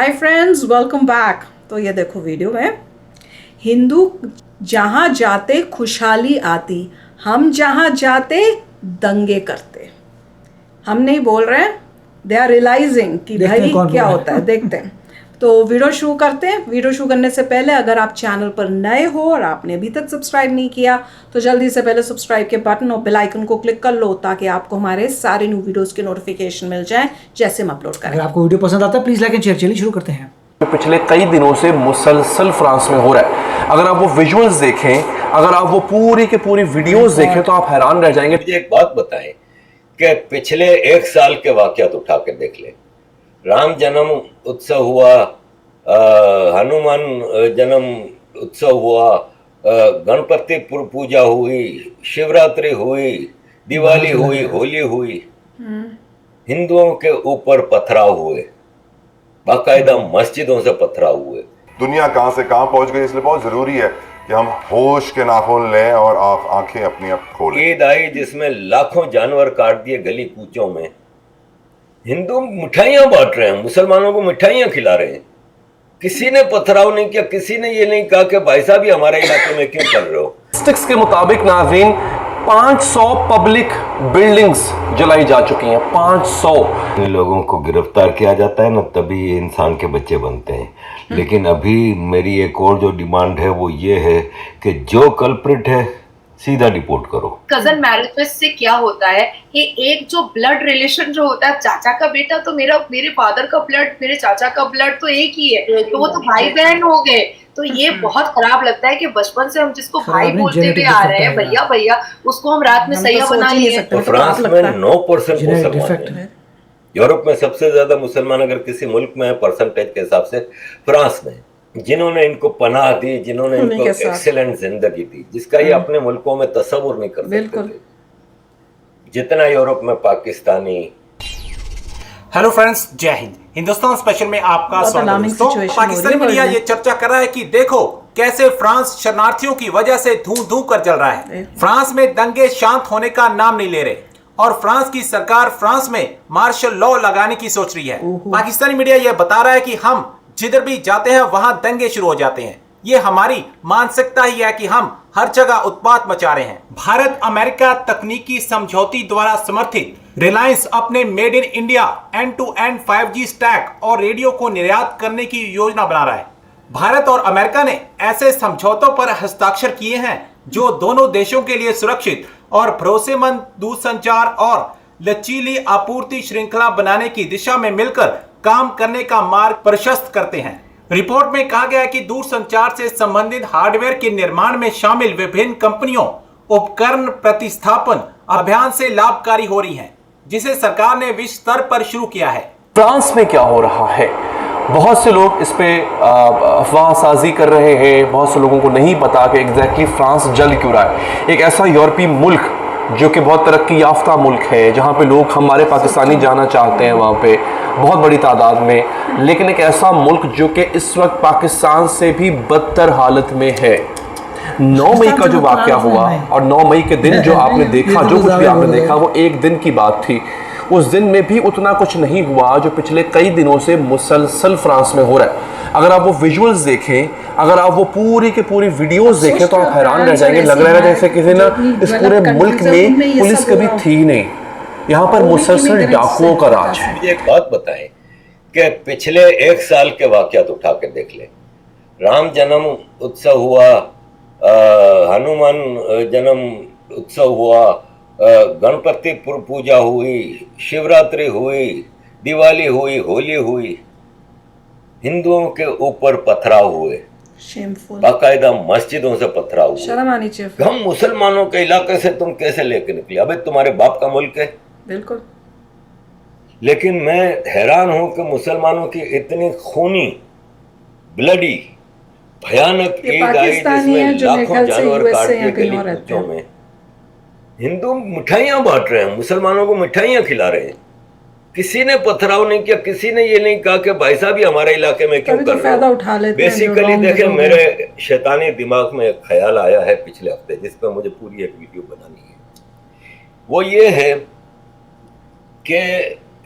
Hi friends, welcome back. तो ये देखो वीडियो में, हिंदू जहाँ जाते खुशहाली आती, हम जहाँ जाते दंगे करते। हम नहीं बोल रहे हैं, दे आर रियलाइजिंग कि भाई क्या होता है। देखते हैं। तो वीडियो शुरू करते हैं। वीडियो शुरू करने से पहले अगर आप चैनल पर नए हो और आपने अभी तक सब्सक्राइब नहीं किया तो जल्दी से पहले सब्सक्राइब के बटन और बेल आइकन को क्लिक कर लो ताकि आपको हमारे सारे न्यू वीडियोस के नोटिफिकेशन मिल जाएं जैसे हम अपलोड करें। अगर आपको वीडियो पसंद आता है प्लीज लाइक एंड शेयर। चलिए शुरू करते हैं। पिछले कई दिनों से मुसलसल फ्रांस में हो रहा है। अगर आप वो विजुअल्स देखें, अगर आप वो पूरी की पूरी वीडियोस देखें तो आप हैरान रह जाएंगे। मुझे एक बात बताएं कि पिछले एक साल के वाकयात उठा के देख ले। राम जन्म उत्सव हुआ, हनुमान जन्म उत्सव हुआ, गणपति पूजा हुई, शिवरात्रि हुई, दिवाली हुई, होली हुई, हिंदुओं के ऊपर पथराव हुए, बाकायदा मस्जिदों से पथराव हुए। दुनिया कहां से कहां पहुंच गई, इसलिए बहुत जरूरी है कि हम होश के नाखून लें और आंखें अपनी अब खोलें। ईद आई जिसमें लाखों जानवर काट दिए गली कूचों में। हिंदू मिठाइयां बांट रहे हैं, मुसलमानों को मिठाइयां खिला रहे हैं। किसी ने पथराव नहीं किया, किसी ने ये नहीं कहा कि भाई साहब भी हमारे इलाके में क्यों कर रहे हो। स्टिक्स के मुताबिक नाज़रीन 500 पब्लिक बिल्डिंग्स जलाई जा चुकी हैं। 500 इन लोगों को गिरफ्तार किया जाता है ना, तभी ये इंसान के बच्चे बनते हैं। लेकिन अभी मेरी एक और जो डिमांड है वो ये है कि जो कल्प्रिट है सीधा डिपोर्ट करो। कजन मैरिज से क्या होता है कि एक जो ब्लड रिलेशन जो होता है, चाचा का बेटा तो मेरे फादर का ब्लड, मेरे चाचा का ब्लड तो एक ही है, तो वो तो भाई बहन हो गए। तो ये बहुत खराब लगता है कि बचपन से हम जिसको भाई बोलते हुए आ रहे हैं, भैया भैया, उसको हम रात में सैया बना लिए। तो फ्रांस में 9% मुसलमान है। यूरोप में सबसे ज्यादा मुसलमान अगर किसी मुल्क में है परसेंटेज के हिसाब से फ्रांस में, जिन्होंने इनको पनाह दी, जिन्होंने इनको एक्सेलेंट जिंदगी दी, जिसका ये अपने मुल्कों में तस्वुर नहीं कर सकते थे, जितना यूरोप में पाकिस्तानी। हेलो फ्रेंड्स, जय हिंद। हिंदुस्तान स्पेशल में आपका स्वागत है। दोस्तों, पाकिस्तानी मीडिया ये चर्चा कर रहा है कि देखो कैसे फ्रांस शरणार्थियों की वजह से धू कर जल रहा है। फ्रांस में दंगे शांत होने का नाम नहीं ले रहे और फ्रांस की सरकार फ्रांस में मार्शल लॉ लगाने की सोच रही है। पाकिस्तानी मीडिया यह बता रहा है कि हम जिधर भी जाते हैं वहां दंगे शुरू हो जाते हैं। ये हमारी मानसिकता ही है कि हम हर जगह उत्पात मचा रहे हैं। भारत अमेरिका तकनीकी समझौते द्वारा समर्थित रिलायंस अपने made in India end to end 5G stack और रेडियो को निर्यात करने की योजना बना रहा है। भारत और अमेरिका ने ऐसे समझौतों पर हस्ताक्षर किए हैं जो दोनों देशों के लिए सुरक्षित और भरोसेमंद दूरसंचार और लचीली आपूर्ति श्रृंखला बनाने की दिशा में मिलकर काम करने का मार्ग प्रशस्त करते हैं। रिपोर्ट में कहा गया है कि दूरसंचार से संबंधित हार्डवेयर के निर्माण में शामिल विभिन्न कंपनियों उपकरण प्रतिस्थापन अभियान से लाभकारी हो रही हैं, जिसे सरकार ने विश्व स्तर पर शुरू किया है। फ्रांस में क्या हो रहा है, बहुत से लोग इस पे अफवाह साजी कर रहे हैं। बहुत से लोगों को नहीं पता कि एग्जैक्टली फ्रांस जल क्यों रहा है। एक ऐसा यूरोपीय मुल्क जो कि बहुत तरक्की याफ्ता मुल्क है, जहाँ पे लोग हमारे पाकिस्तानी जाना चाहते हैं वहाँ पे बहुत बड़ी तादाद में, लेकिन एक ऐसा मुल्क जो कि इस वक्त पाकिस्तान से भी बदतर हालत में है। 9 मई का जो वाकया हुआ और 9 मई के दिन जो आपने देखा, जो कुछ भी आपने देखा वो एक दिन की बात थी। उस दिन में भी उतना कुछ नहीं हुआ जो पिछले कई दिनों से मुसलसल फ्रांस में हो रहा है। अगर आप वो विजुअल्स देखें, अगर आप वो पूरी की पूरी वीडियोस देखें तो आप हैरान रह जाएंगे। लग रहा है जैसे किसी ना इस पूरे मुल्क में पुलिस कभी थी नहीं। यहाँ पर मुसलसल डाकुओं का राज है। मुझे एक बात बताएं कि पिछले एक साल के वाकयात उठा के देख ले। राम जन्म उत्सव हुआ, हनुमान जन्म उत्सव हुआ, गणपति पूजा हुई, शिवरात्रि हुई, दिवाली हुई, होली हुई, हिंदुओं के ऊपर पथराव हुए, बाकायदा मस्जिदों से पथराव हुए। शर्म आनी चाहिए। हम मुसलमानों के इलाके से तुम कैसे लेके निकले? अबे तुम्हारे बाप का मुल्क है। बिल्कुल। लेकिन मैं हैरान हूं कि मुसलमानों की इतनी खूनी, ब्लडी, भयानक ईद आई जिसमें लाखों जानवर काट दिए गली कूचों में। हिंदू मिठाइयां बांट रहे हैं, मुसलमानों को मिठाइयां खिला रहे हैं। किसी ने पथराव नहीं किया, किसी ने ये नहीं कहा कि भाई साहब भी हमारे इलाके में क्यों कर रहे हो। बेसिकली देखें, मेरे शैतानी दिमाग में एक ख्याल आया है पिछले हफ्ते, जिस पर मुझे पूरी एक वीडियो बनानी है। वो ये है कि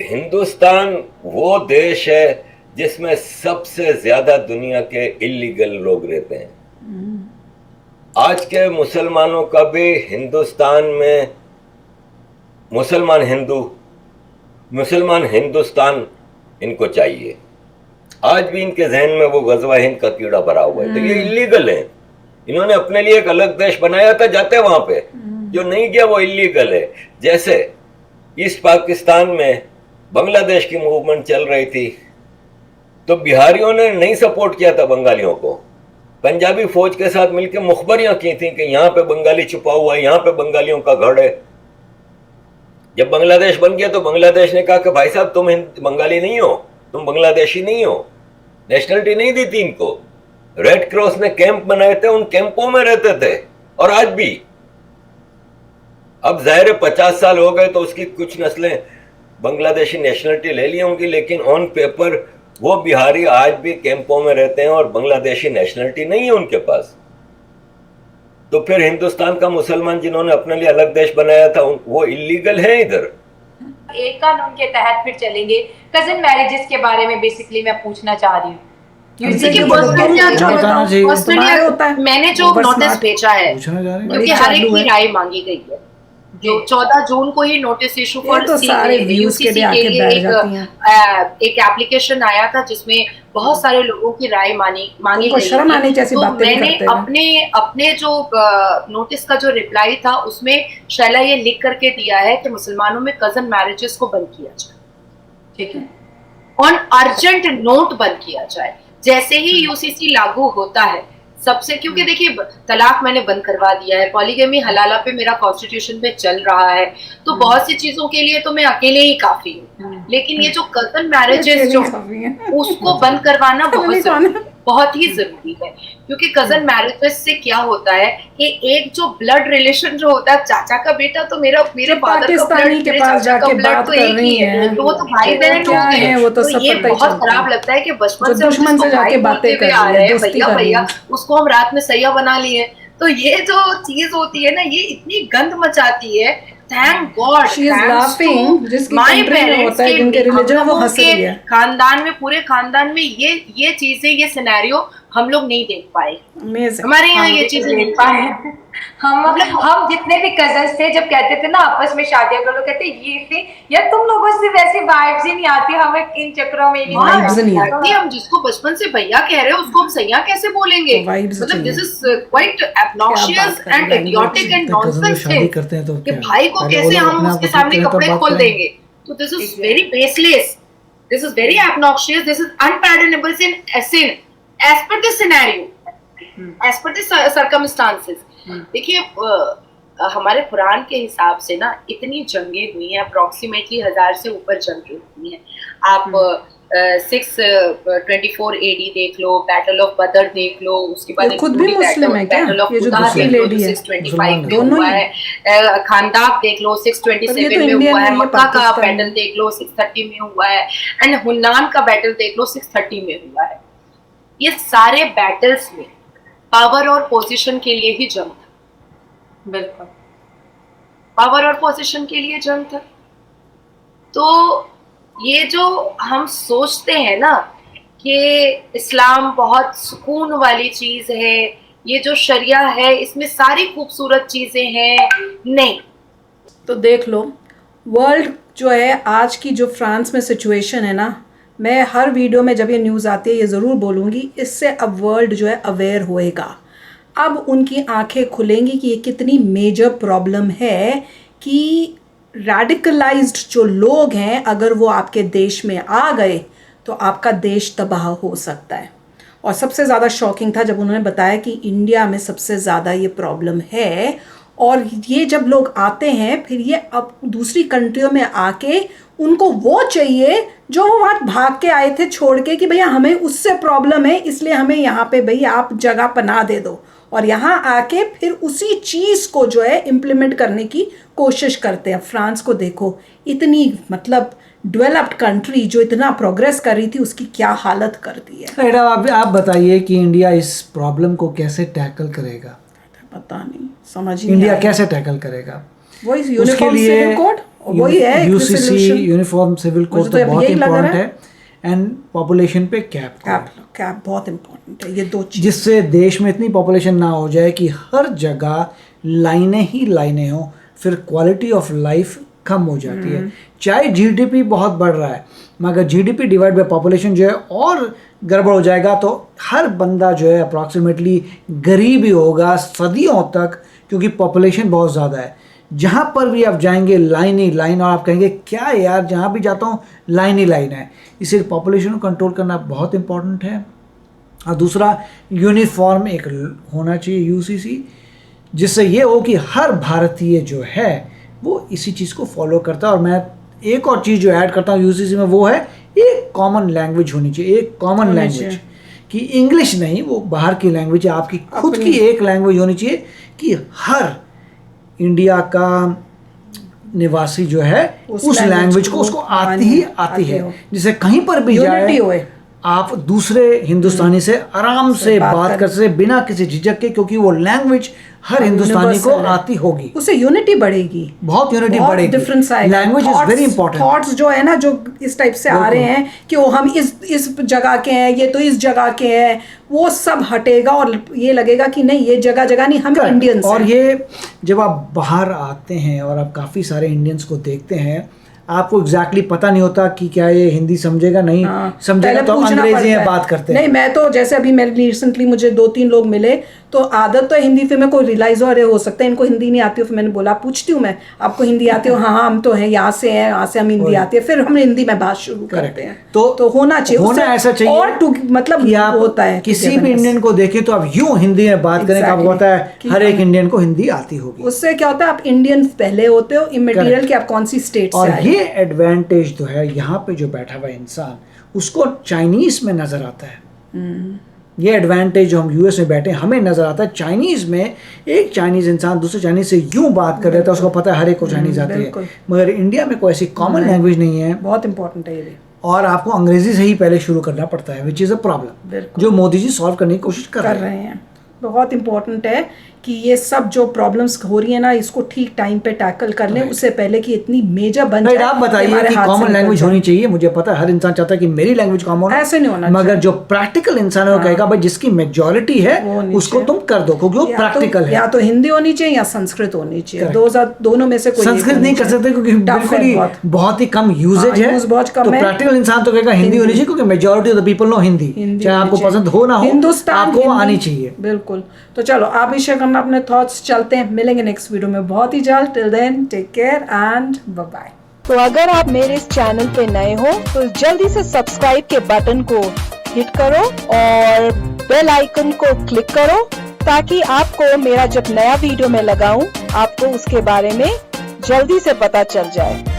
हिंदुस्तान वो देश है जिसमें सबसे ज्यादा दुनिया के इलीगल लोग रहते हैं। आज के मुसलमानों का भी हिंदुस्तान में मुसलमान हिंदुस्तान इनको चाहिए। आज भी इनके जहन में वो गजवा हिंद का कीड़ा भरा हुआ है। तो ये इलीगल है। इन्होंने अपने लिए एक अलग देश बनाया था, जाते वहां पे, जो नहीं गया वो इलीगल है। जैसे ईस्ट पाकिस्तान में बांग्लादेश की मूवमेंट चल रही थी, तो बिहारियों ने नहीं सपोर्ट किया था बंगालियों को। पंजाबी फौज के साथ मिलकर मुखबरियां की थी कि यहां पे बंगाली छुपा हुआ है, यहां पे बंगालियों का गढ़ है। जब बांग्लादेश बन गया तो बांग्लादेश ने कहा कि भाई साहब तुम बंगाली नहीं हो, तुम बांग्लादेशी नहीं हो। नेशनलिटी नहीं दी थी इनको। रेड क्रॉस ने कैंप बनाए थे, उन कैंपों में रहते थे। और आज भी, अब जाहिर है 50 साल हो गए तो उसकी कुछ नस्लें बांग्लादेशी नेशनलिटी ले ली होंगी, लेकिन ऑन पेपर वो बिहारी आज भी कैंपों में रहते हैं और बांग्लादेशी नेशनलिटी नहीं है उनके पास। तो फिर हिंदुस्तान का मुसलमान जिन्होंने अपने लिए अलग देश बनाया था वो इलीगल है इधर। एक कानून के तहत फिर चलेंगे। कजन मैरिजेस के बारे में बेसिकली मैं पूछना चाह रही हूँ। मैंने जो नोटिस भेजा है, क्योंकि हर एक की राय मांगी गई है, जो 14 जून को ही नोटिस इशू फॉर यूसीसी के लिए एक एप्लीकेशन आया था, जिसमें बहुत सारे लोगों की राय मांगी गई। तो मैंने अपने जो नोटिस का जो रिप्लाई था उसमें शैला ये लिख करके दिया है कि मुसलमानों में कजन मैरिजेस को बंद किया जाए, ठीक है, ऑन अर्जेंट नोट बंद किया जाए जैसे ही यूसीसी लागू होता है सबसे। क्योंकि देखिए, तलाक मैंने बंद करवा दिया है, पॉलीगेमी हलाला पे मेरा कॉन्स्टिट्यूशन पे चल रहा है, तो बहुत सी चीजों के लिए तो मैं अकेले ही काफी हूँ। लेकिन ये जो कजन मैरिजेस जो उसको बंद करवाना बहुत ही जरूरी है। क्योंकि कजन मैरिजेस से क्या होता है कि एक जो ब्लड रिलेशन जो होता है, चाचा का बेटा तो मेरे फादर का ब्लड, मेरे चाचा का ब्लड तो एक ही है, तो वो तो भाई बहन हो गए। तो ये बहुत खराब लगता है कि बचपन से हम भाई बोलते हुए आ रहे हैं, भैया भैया, उसको हम रात में सैया बना लिए। तो ये जो चीज होती है ना, ये इतनी गंद मचाती है। थैंक गॉड, माय पेरेंट्स के खानदान में, पूरे खानदान में ये चीजें, ये सिनेरियो हम लोग नहीं देख पाए। हमारे यहाँ ये चीजें नहीं पाए। हम जितने भी कजन्स थे, जब कहते थे ना आपस में शादियां करो, कहते ये थे यार, तुम लोगों से वैसी वाइब्स ही नहीं आती, हमें इन चक्रों में नहीं आती। हम जिसको बचपन से भैया कह रहे हैं उसको हम सैया कैसे बोलेंगे? मतलब this is quite obnoxious and idiotic and nonsense thing कि भाई को कैसे हम उसके सामने कपड़े खोल देंगे। तो this is very baseless, this is very obnoxious, this is unpardonable sin as per the scenario, as per the circumstances। देखिए, हमारे कुरान के हिसाब से ना इतनी जंगें हुई हैं, अप्रोक्सीमेटली 1000 से ऊपर जंगें हुई हैं। आप 624 AD देख लो, बैटल ऑफ बदर देख लो, उसके बाद खुद भी मुस्लिम है क्या? ये जो दूसरी लेडी है 625 में हुआ है। खानदाक देख लो 627 में हुआ है। मक्का का बैटल देख लो 630 में हुआ है। एंड हुन्नान का बैटल देख लो 630 में हुआ है। ये सारे बैटल्स में पावर और पोजीशन के लिए ही जंग था। बिल्कुल, पावर और पोजीशन के लिए जंग था। तो ये जो हम सोचते हैं ना कि इस्लाम बहुत सुकून वाली चीज है, ये जो शरिया है इसमें सारी खूबसूरत चीजें हैं, नहीं। तो देख लो, वर्ल्ड जो है आज की जो फ्रांस में सिचुएशन है ना, मैं हर वीडियो में जब ये न्यूज़ आती है ये ज़रूर बोलूँगी, इससे अब वर्ल्ड जो है अवेयर होएगा। अब उनकी आंखें खुलेंगी कि ये कितनी मेजर प्रॉब्लम है कि रेडिकलाइज्ड जो लोग हैं अगर वो आपके देश में आ गए तो आपका देश तबाह हो सकता है। और सबसे ज़्यादा शॉकिंग था जब उन्होंने बताया कि इंडिया में सबसे ज़्यादा ये प्रॉब्लम है। और ये जब लोग आते हैं फिर ये अब दूसरी कंट्रियों में आके उनको वो चाहिए जो वो वहाँ भाग के आए थे छोड़ के कि भैया हमें उससे प्रॉब्लम है, इसलिए हमें यहाँ पे भैया आप जगह पना दे दो। और यहाँ आके फिर उसी चीज़ को जो है इम्प्लीमेंट करने की कोशिश करते हैं। फ्रांस को देखो, इतनी मतलब डेवलप्ड कंट्री जो इतना प्रोग्रेस कर रही थी उसकी क्या हालत कर दी है। मैडम आप बताइए कि इंडिया इस प्रॉब्लम को कैसे टैकल करेगा? पता नहीं, समझ ही इंडिया कैसे टैकल करेगा? वही यूनिफॉर्म सिविल कोड, वही है यूसीसी यूनिफॉर्म सिविल कोड तो बहुत इंपॉर्टेंट है। एंड पॉपुलेशन पे कैप कैप बहुत इंपॉर्टेंट है, ये दो चीज़, जिससे देश में इतनी पॉपुलेशन ना हो जाए कि हर जगह लाइनें ही लाइनें हो, फिर क्वालिटी ऑफ लाइफ कम हो जाती है। चाहे जीडीपी बहुत बढ़ रहा है, मगर जीडीपी डिवाइड बाय पॉपुलेशन जो है और गड़बड़ हो जाएगा तो हर बंदा जो है अप्रॉक्सीमेटली गरीब ही होगा सदियों तक, क्योंकि पॉपुलेशन बहुत ज़्यादा है। जहाँ पर भी आप जाएंगे लाइन ही लाइन, और आप कहेंगे क्या यार, जहाँ भी जाता हूँ लाइन ही लाइन है। इसलिए पॉपुलेशन को कंट्रोल करना बहुत इंपॉर्टेंट है। और दूसरा, यूनिफॉर्म एक होना चाहिए यूसीसी, जिससे ये हो कि हर भारतीय जो है वो इसी चीज़ को फॉलो करता है। और मैं एक और चीज़ जो ऐड करता हूँ यूसीसी में, वो है एक कॉमन लैंग्वेज होनी चाहिए, एक कॉमन लैंग्वेज कि इंग्लिश नहीं, वो बाहर की लैंग्वेज है, आपकी खुद की एक लैंग्वेज होनी चाहिए कि हर इंडिया का निवासी जो है उस लैंग्वेज को उसको आती है, जिसे कहीं पर भी जाए आप दूसरे हिंदुस्तानी से आराम से बात कर सकते बिना किसी झिझक के, क्योंकि वो लैंग्वेज हर हिंदुस्तानी को आती होगी, उससे यूनिटी बढ़ेगी, बहुत यूनिटी बढ़ेगी, डिफरेंस आएगा। Language is very important. Thoughts जो है ना, जो इस टाइप से आ रहे हैं कि वो हम इस जगह के हैं, ये तो इस जगह के हैं, वो सब हटेगा और ये लगेगा कि नहीं, ये जगह नहीं, हम इंडियंस हैं। और ये जब आप बाहर आते हैं और आप काफ़ी सारे इंडियंस को देखते हैं, आपको एग्जैक्टली पता नहीं होता कि क्या ये हिंदी समझेगा नहीं समझेगा, तो अंग्रेजी में बात करते हैं। नहीं, मैं तो जैसे अभी मैं रिसेंटली मुझे 2-3 लोग मिले तो आदत तो हिंदी, फिर मेरे को रियलाइज हो सकता है इनको हिंदी नहीं आती हो, फिर मैंने बोला, पूछती हूँ मैं, आपको हिंदी आती हो? हाँ हम तो हैं, यहाँ से हैं, यहाँ से हम हिंदी आती है, फिर हम हिंदी में बात शुरू करते हैं। तो होना चाहिए, होना ऐसा चाहिए, और मतलब होता है किसी भी इंडियन को देखें तो आप यूं हिंदी में बात करें, आपको पता है हर एक इंडियन को हिंदी आती होगी। उससे क्या होता है, आप इंडियन पहले होते हो, इमटेरियल कि आप कौन सी स्टेट से आए। और ये एडवांटेज जो है, यहाँ पे जो बैठा हुआ इंसान उसको चाइनीज में नजर आता है। ये एडवांटेज जो हम यूएस में बैठे हमें नजर आता है, चाइनीज में एक चाइनीज इंसान दूसरे चाइनीज से यूं बात कर रहा था, उसको पता है हर एक को चाइनीज आती है, मगर इंडिया में कोई ऐसी कॉमन लैंग्वेज नहीं है। बहुत इंपॉर्टेंट है ये, और आपको अंग्रेजी से ही पहले शुरू करना पड़ता है, विच इज़ अ प्रॉब्लम, जो मोदी जी सॉल्व करने की कोशिश कर रहे हैं। बहुत इंपॉर्टेंट है कि ये सब जो प्रॉब्लम्स हो रही है ना, इसको ठीक टाइम पे टैकल कर लें, उससे पहले कि इतनी मेजर बन जाए। आप बताइए कि कॉमन लैंग्वेज होनी चाहिए, मुझे पता है हर इंसान चाहता है कि मेरी लैंग्वेज कॉमन हो, ऐसे नहीं होना, मगर जो प्रैक्टिकल इंसान है वो कहेगा भाई जिसकी मेजॉरिटी है उसको तुम कर दो, क्योंकि वो प्रैक्टिकल है। या तो हिंदी होनी चाहिए या संस्कृत होनी चाहिए, दोनों में से कोई। संस्कृत नहीं कर सकते क्योंकि बिल्कुल ही बहुत ही कम यूजेज है, तो प्रैक्टिकल इंसान तो कहेगा हिंदी होनी चाहिए, क्योंकि majority of the people know Hindi, चाहे आपको पसंद हो ना हो, हिंदुस्तान आपको आनी चाहिए। बिल्कुल। तो चलो आप भी शेयर करना अपने थॉट्स, चलते हैं, मिलेंगे नेक्स्ट वीडियो में बहुत ही जल्द। Till then take care and bye bye. तो अगर आप मेरे इस चैनल पे नए हो तो जल्दी से सब्सक्राइब के बटन को हिट करो और बेल आइकन को क्लिक करो, ताकि आपको मेरा जब नया वीडियो मैं लगाऊं आपको उसके बारे में जल्दी से पता चल जाए।